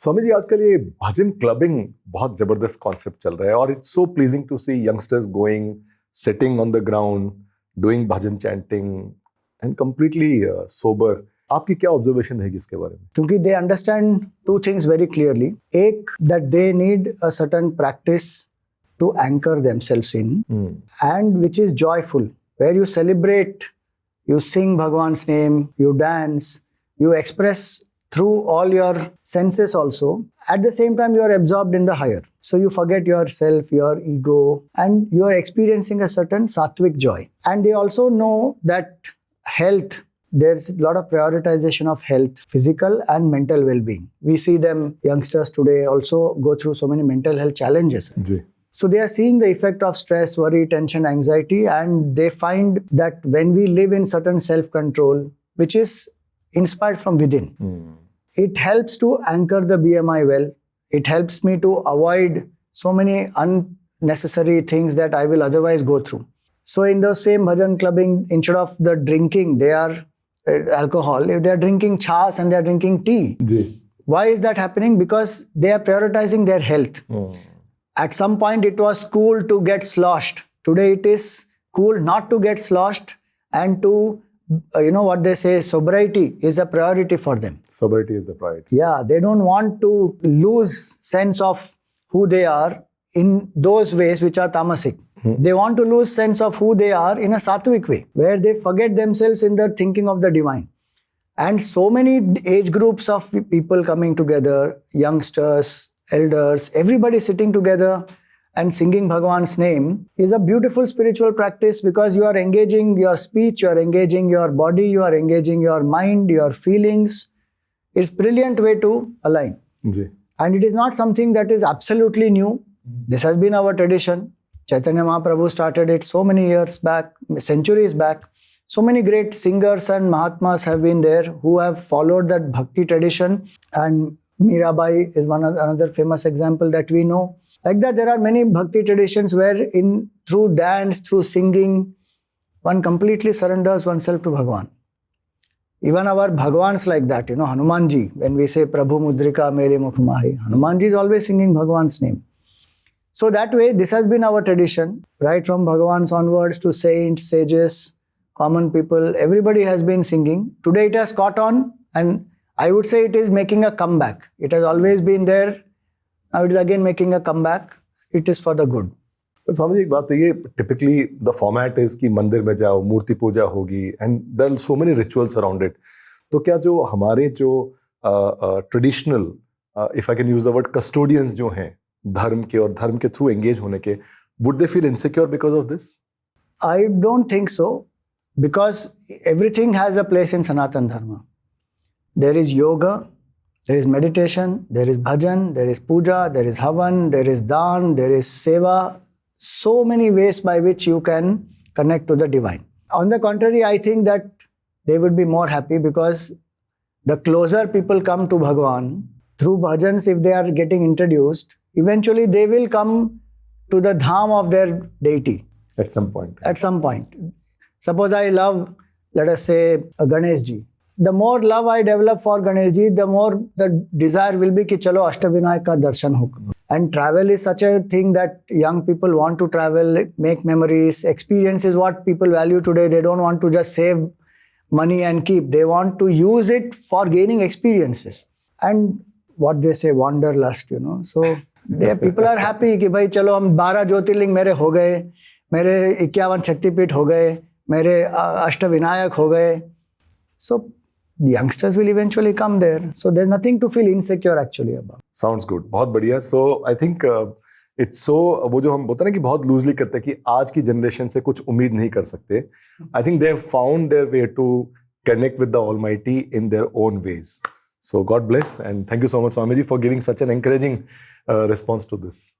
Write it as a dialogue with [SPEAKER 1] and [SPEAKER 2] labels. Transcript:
[SPEAKER 1] स्वामी जी, आजकल ये भजन क्लबिंग बहुत जबरदस्त कॉन्सेप्ट चल रहा है और it's so pleasing to see youngsters going, sitting on the ground, doing bhajan chanting and completely sober. आपकी क्या ऑब्जर्वेशन रहेगी इसके बारे में?
[SPEAKER 2] क्योंकि they understand two things very clearly. एक, that they need a certain practice to anchor themselves in, and which is joyful, where you celebrate, you sing Bhagwan's name, you dance, you express through all your senses also. At the same time, you are absorbed in the higher. So you forget yourself, your ego, and you are experiencing a certain sattvic joy. And they also know that health, there's a lot of prioritization of health, physical and mental well-being. We see them, youngsters today also go through so many mental health challenges. So they are seeing the effect of stress, worry, tension, anxiety, and they find that when we live in certain self-control, which is inspired from within, it helps to anchor the BMI well. It helps me to avoid so many unnecessary things that I will otherwise go through. So in the same bhajan clubbing, instead of the drinking, they are alcohol, they are drinking chhaas and they are drinking tea. Why is that happening? Because they are prioritizing their health. At some point, it was cool to get sloshed. Today, it is cool not to get sloshed and to, what they say, sobriety is a priority for them.
[SPEAKER 1] Sobriety is the priority.
[SPEAKER 2] Yeah, they don't want to lose sense of who they are in those ways which are tamasic. They want to lose sense of who they are in a sattvic way, where they forget themselves in the thinking of the divine. And so many age groups of people coming together, youngsters, elders, everybody sitting together and singing Bhagwan's name is a beautiful spiritual practice, because you are engaging your speech, you are engaging your body, you are engaging your mind, your feelings. It's a brilliant way to align. And it is not something that is absolutely new. This has been our tradition. Chaitanya Mahaprabhu started it so many years back, centuries back. So many great singers and Mahatmas have been there who have followed that bhakti tradition, and Mirabai is another famous example that we know. Like that, there are many bhakti traditions where through dance, through singing, one completely surrenders oneself to Bhagwan. Even our Bhagwans like that, Hanumanji, when we say Prabhu Mudrika Mele Mukh Mahi, Hanumanji is always singing Bhagwan's name. So that way, this has been our tradition, right from Bhagwans onwards to saints, sages, common people, everybody has been singing. Today it has caught on, and I would say it is making a comeback. It has always been there. Now it is again making a comeback. It is for the good.
[SPEAKER 1] But Swami ji, एक बात है, ये typically the format is कि मंदिर में जाओ, मूर्ति पूजा होगी, and there are so many rituals around it. तो क्या जो हमारे जो traditional, if I can use the word custodians जो हैं धर्म के और धर्म के through engage होने के, would they feel insecure because of this?
[SPEAKER 2] I don't think so, because everything has a place in Sanatan Dharma. There is yoga, there is meditation, there is bhajan, there is puja, there is havan, there is dan, there is seva. So many ways by which you can connect to the divine. On the contrary, I think that they would be more happy, because the closer people come to Bhagwan through bhajans, if they are getting introduced, eventually they will come to the dham of their deity.
[SPEAKER 1] At some point.
[SPEAKER 2] At some point. Suppose I love, let us say, Ganesh ji. The more love I develop for Ganesh ji, the more the desire will be कि चलो अष्टविनायक का दर्शन हो. And travel is such a thing that young people want to travel, make memories. Experience is what people value today. They don't want to just save money and keep. They want to use it for gaining experiences. And what they say, wanderlust, So people are happy कि भाई चलो हम 12 ज्योतिर्लिंग मेरे हो गए, मेरे 51 शक्तिपीठ हो गए, मेरे अष्टविनायक हो गए. So the youngsters will eventually come there. So there's nothing to feel insecure actually about.
[SPEAKER 1] Sounds good. बहुत बढ़िया. So I think it's so, वो जो हम बोलते हैं ना कि बहुत लूजली करते हैं कि आज की जनरेशन से कुछ उम्मीद नहीं कर सकते. I think they have found their way to connect with the Almighty in their own ways. So God bless, and thank you so much, Swamiji, for giving such an encouraging response to this.